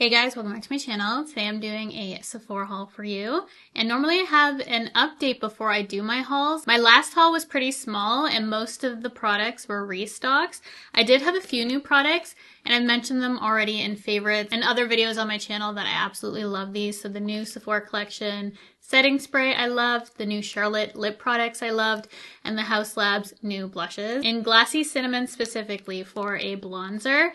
Hey guys, welcome back to my channel. Today I'm doing a Sephora haul for you. And normally I have an update before I do my hauls. My last haul was pretty small and most of the products were restocks. I did have a few new products and I've mentioned them already in favorites and other videos on my channel that I absolutely love these. So the new Sephora collection setting spray I loved, the new Charlotte lip products I loved, and the House Labs new blushes. In Glassy Cinnamon specifically for a bronzer,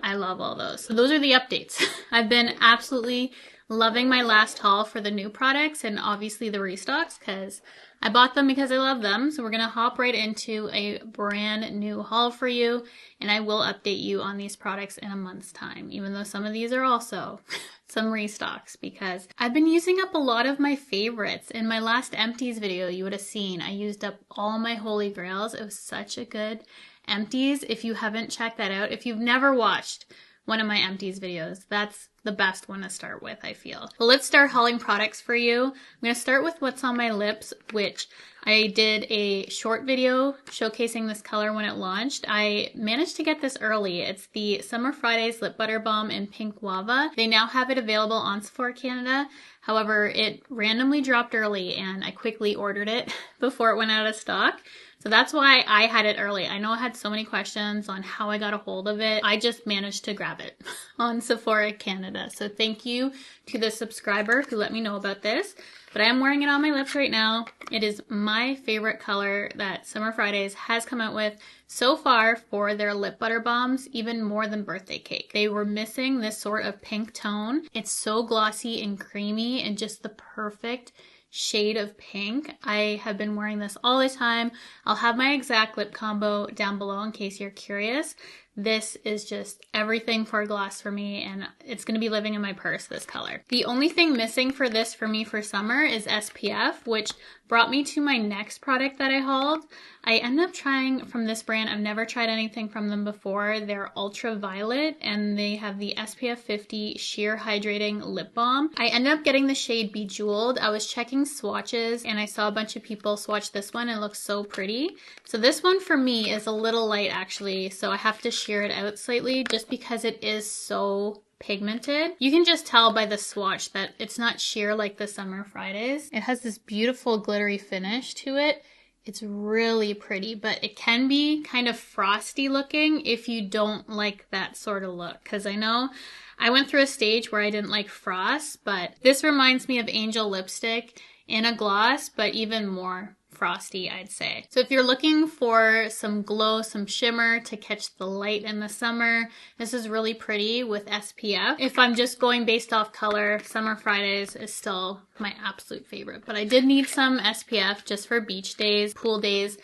I love all those. So those are the updates. I've been absolutely loving my last haul for the new products and obviously the restocks because I bought them because I love them. So we're going to hop right into a brand new haul for you and I will update you on these products in a month's time, even though some of these are also some restocks because I've been using up a lot of my favorites. In my last empties video, you would have seen I used up all my holy grails. It was such a good empties. If you haven't checked that out, if you've never watched one of my empties videos, that's the best one to start with, I feel. Well, let's start hauling products for you. I'm going to start with what's on my lips, which I did a short video showcasing this color when it launched. I managed to get this early. It's the Summer Fridays Lip Butter Balm in Pink Guava. They now have it available on Sephora Canada. However, it randomly dropped early and I quickly ordered it before it went out of stock. So that's why I had it early. I know I had so many questions on how I got a hold of it. I just managed to grab it on Sephora Canada. So thank you to the subscriber who let me know about this. But I am wearing it on my lips right now. It is my favorite color that Summer Fridays has come out with so far for their lip butter balms, even more than Birthday Cake. They were missing this sort of pink tone. It's so glossy and creamy and just the perfect shade of pink. I have been wearing this all the time. I'll have my exact lip combo down below in case you're curious. This is just everything for a gloss for me and it's going to be living in my purse, this color. The only thing missing for this for me for summer is SPF, which brought me to my next product that I hauled. I ended up trying from this brand. I've never tried anything from them before. They're ultraviolet and they have the SPF 50 Sheer Hydrating Lip Balm. I ended up getting the shade Bejeweled. I was checking swatches and I saw a bunch of people swatch this one. It looks so pretty. So this one for me is a little light actually, so I have to sheer it out slightly just because it is so pigmented. You can just tell by the swatch that it's not sheer like the Summer Fridays. It has this beautiful glittery finish to it. It's really pretty, but it can be kind of frosty looking if you don't like that sort of look. Because I know I went through a stage where I didn't like frost, but this reminds me of Angel lipstick in a gloss, but even more frosty, I'd say. So if you're looking for some glow, some shimmer to catch the light in the summer, this is really pretty with SPF. If I'm just going based off color, Summer Fridays is still my absolute favorite. But I did need some SPF just for beach days, pool days,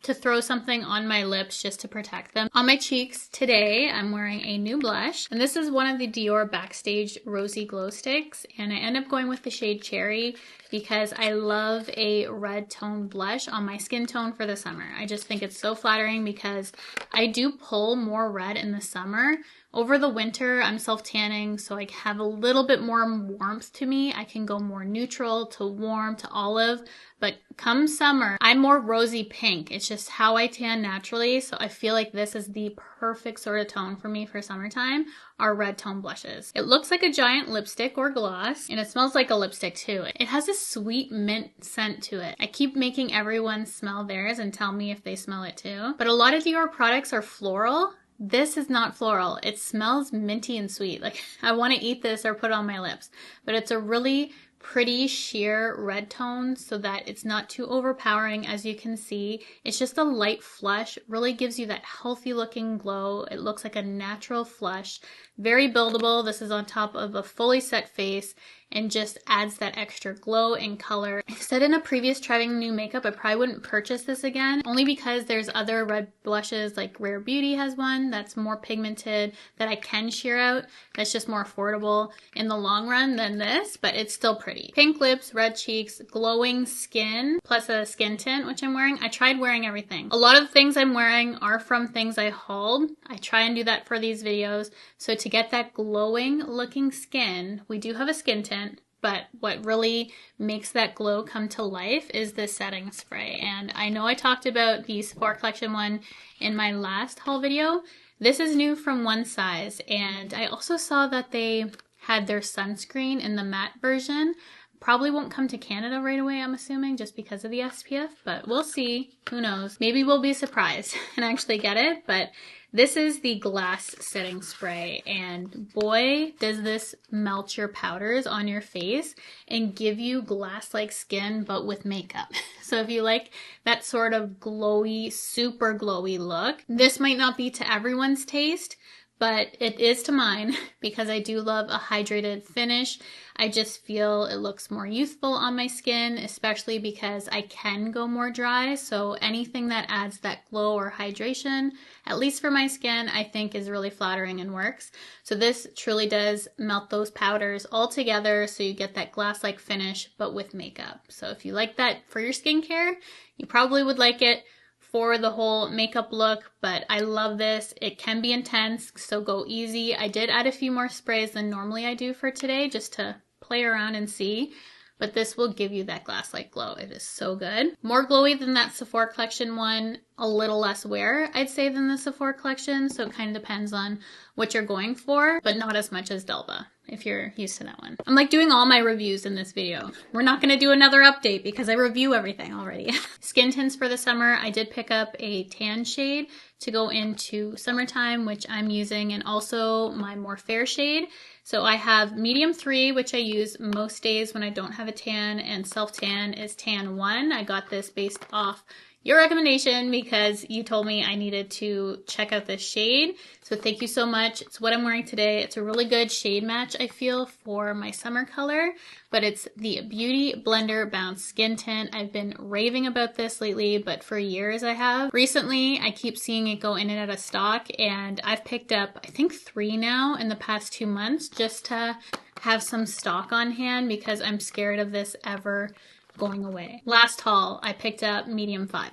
to throw something on my lips just to protect them. On my cheeks today, I'm wearing a new blush. And this is one of the Dior Backstage Rosy Glow Sticks. And I end up going with the shade Cherry because I love a red tone blush on my skin tone for the summer. I just think it's so flattering because I do pull more red in the summer. Over the winter, I'm self-tanning, so I have a little bit more warmth to me. I can go more neutral to warm to olive, but come summer, I'm more rosy pink. It's just how I tan naturally, so I feel like this is the perfect sort of tone for me for summertime, are red tone blushes. It looks like a giant lipstick or gloss, and it smells like a lipstick too. It has a sweet mint scent to it. I keep making everyone smell theirs and tell me if they smell it too, but a lot of Dior products are floral. This is not floral. It smells minty and sweet. Like I want to eat this or put it on my lips, but it's a really pretty sheer red tone so that it's not too overpowering. As you can see, it's just a light flush, really gives you that healthy looking glow. It looks like a natural flush, very buildable. This is on top of a fully set face and just adds that extra glow and color. I said in a previous trying new makeup, I probably wouldn't purchase this again, only because there's other red blushes, like Rare Beauty has one that's more pigmented that I can sheer out. That's just more affordable in the long run than this, but it's still pretty. Pink lips, red cheeks, glowing skin, plus a skin tint, which I'm wearing. I tried wearing everything. A lot of the things I'm wearing are from things I hauled. I try and do that for these videos. So to get that glowing looking skin, we do have a skin tint. But what really makes that glow come to life is the setting spray. And I know I talked about the Sephora collection one in my last haul video. This is new from One Size. And I also saw that they had their sunscreen in the matte version. Probably won't come to Canada right away, I'm assuming, just because of the SPF, but we'll see. Who knows? Maybe we'll be surprised and actually get it, but this is the glass setting spray, and boy, does this melt your powders on your face and give you glass-like skin, but with makeup. So if you like that sort of glowy, super glowy look, this might not be to everyone's taste, but it is to mine because I do love a hydrated finish. I just feel it looks more youthful on my skin, especially because I can go more dry. So anything that adds that glow or hydration, at least for my skin, I think is really flattering and works. So this truly does melt those powders all together so you get that glass-like finish, but with makeup. So if you like that for your skincare, you probably would like it for the whole makeup look, but I love this. It can be intense, so go easy. I did add a few more sprays than normally I do for today just to play around and see, but this will give you that glass-like glow. It is so good. More glowy than that Sephora collection one, a little less wear, I'd say, than the Sephora collection, so it kind of depends on what you're going for, but not as much as Delva, if you're used to that one. I'm like doing all my reviews in this video. We're not gonna do another update because I review everything already. Skin tints for the summer, I did pick up a tan shade to go into summertime, which I'm using, and also my more fair shade. So I have medium 3, which I use most days when I don't have a tan, and self tan is tan 1. I got this based off your recommendation because you told me I needed to check out this shade. So thank you so much. It's what I'm wearing today. It's a really good shade match, I feel, for my summer color, but it's the Beauty Blender Bounce Skin Tint. I've been raving about this lately, but for years I have. Recently, I keep seeing it go in and out of stock, and I've picked up, I think, 3 now in the past 2 months just to have some stock on hand because I'm scared of this ever going away. Last haul, I picked up medium 5.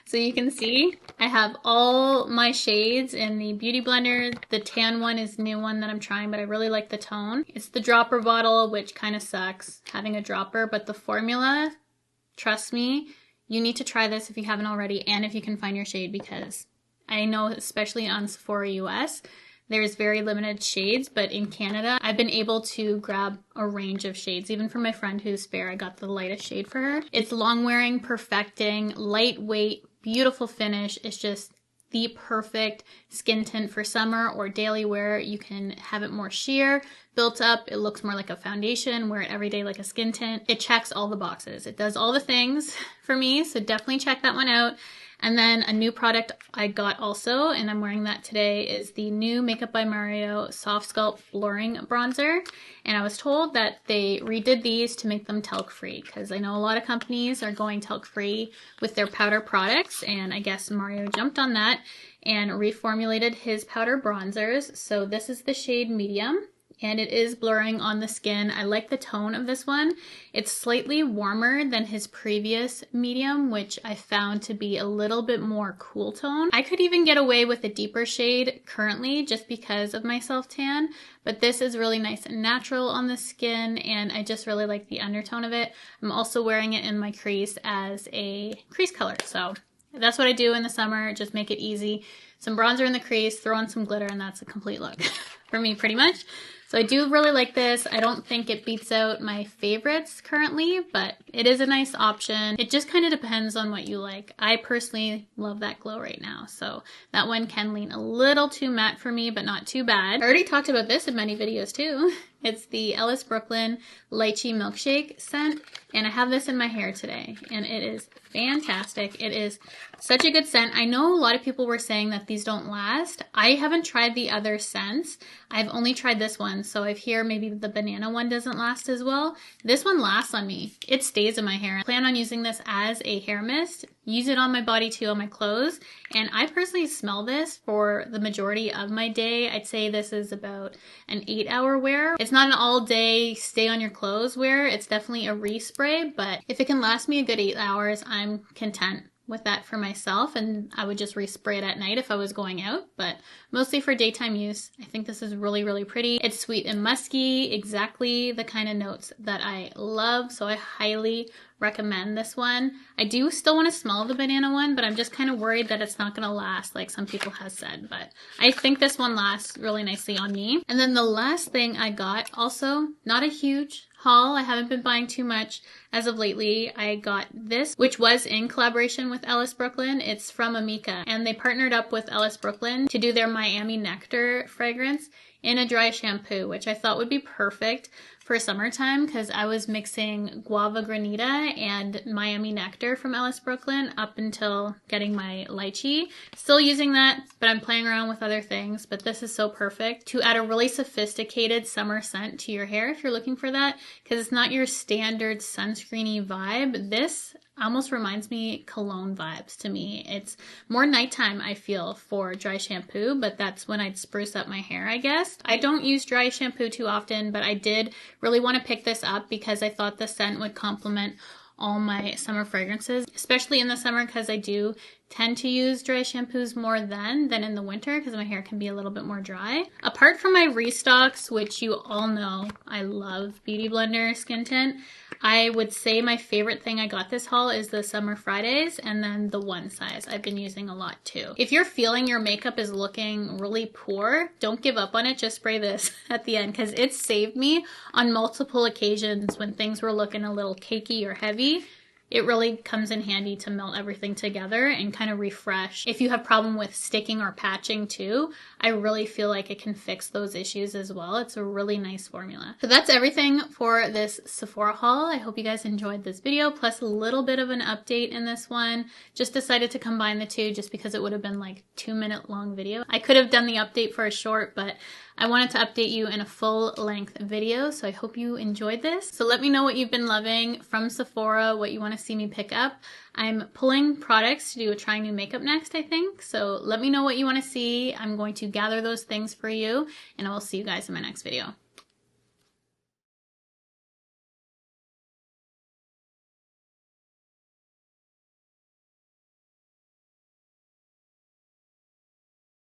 So you can see I have all my shades in the Beauty Blender. The tan one is the new one that I'm trying, but I really like the tone. It's the dropper bottle, which kind of sucks having a dropper, but the formula, trust me, you need to try this if you haven't already, and if you can find your shade, because I know, especially on Sephora US, there's very limited shades, but in Canada, I've been able to grab a range of shades. Even for my friend who's fair, I got the lightest shade for her. It's long wearing, perfecting, lightweight, beautiful finish. It's just the perfect skin tint for summer or daily wear. You can have it more sheer, built up. It looks more like a foundation, wear it every day like a skin tint. It checks all the boxes. It does all the things for me, so definitely check that one out. And then a new product I got also, and I'm wearing that today, is the new Makeup by Mario Soft Sculpt Blurring Bronzer. And I was told that they redid these to make them talc-free, because I know a lot of companies are going talc-free with their powder products, and I guess Mario jumped on that and reformulated his powder bronzers. So this is the shade medium, and it is blurring on the skin. I like the tone of this one. It's slightly warmer than his previous medium, which I found to be a little bit more cool tone. I could even get away with a deeper shade currently just because of my self tan, but this is really nice and natural on the skin, and I just really like the undertone of it. I'm also wearing it in my crease as a crease color, so that's what I do in the summer. Just make it easy. Some bronzer in the crease, throw on some glitter, and that's a complete look for me pretty much. So I do really like this. I don't think it beats out my favorites currently, but it is a nice option. It just kind of depends on what you like. I personally love that glow right now, so that one can lean a little too matte for me, but not too bad. I already talked about this in many videos too. It's the Ellis Brooklyn Lychee Milkshake scent, and I have this in my hair today, and it is fantastic. It is such a good scent. I know a lot of people were saying that these don't last. I haven't tried the other scents. I've only tried this one, so I hear maybe the banana one doesn't last as well. This one lasts on me. It stays in my hair. I plan on using this as a hair mist, use it on my body too, on my clothes, and I personally smell this for the majority of my day. I'd say this is about an 8-hour wear. It's not an all day stay on your clothes wear. It's definitely a respray, but if it can last me a good 8 hours, I'm content with that for myself, and I would just respray it at night if I was going out, but mostly for daytime use. I think this is really, really pretty. It's sweet and musky, exactly the kind of notes that I love, so I highly recommend this one. I do still want to smell the banana one, but I'm just kind of worried that it's not going to last like some people have said, but I think this one lasts really nicely on me. And then the last thing I got, also not a huge haul. I haven't been buying too much as of lately. I got this, which was in collaboration with Ellis Brooklyn. It's from Amika, and they partnered up with Ellis Brooklyn to do their Miami Nectar fragrance in a dry shampoo, which I thought would be perfect for summertime because I was mixing Guava Granita and Miami Nectar from Ellis Brooklyn up until getting my lychee. Still using that, but I'm playing around with other things, but this is so perfect to add a really sophisticated summer scent to your hair if you're looking for that, because it's not your standard sunscreeny vibe. This almost reminds me cologne vibes to me. It's more nighttime, I feel, for dry shampoo, but that's when I'd spruce up my hair, I guess. I don't use dry shampoo too often, but I did really want to pick this up because I thought the scent would complement all my summer fragrances, especially in the summer because I do tend to use dry shampoos more than in the winter because my hair can be a little bit more dry. Apart from my restocks, which you all know I love Beauty Blender Skin Tint, I would say my favorite thing I got this haul is the Summer Fridays and then the One Size I've been using a lot too. If you're feeling your makeup is looking really poor, don't give up on it. Just spray this at the end because it saved me on multiple occasions when things were looking a little cakey or heavy. It really comes in handy to melt everything together and kind of refresh. If you have problem with sticking or patching too, I really feel like it can fix those issues as well. It's a really nice formula. So that's everything for this Sephora haul. I hope you guys enjoyed this video, plus a little bit of an update in this one. Just decided to combine the two just because it would have been like 2-minute long video. I could have done the update for a short, but I wanted to update you in a full-length video, so I hope you enjoyed this. So let me know what you've been loving from Sephora, what you want to see me pick up. I'm pulling products to do a trying new makeup next, I think. So let me know what you want to see. I'm going to gather those things for you, and I will see you guys in my next video.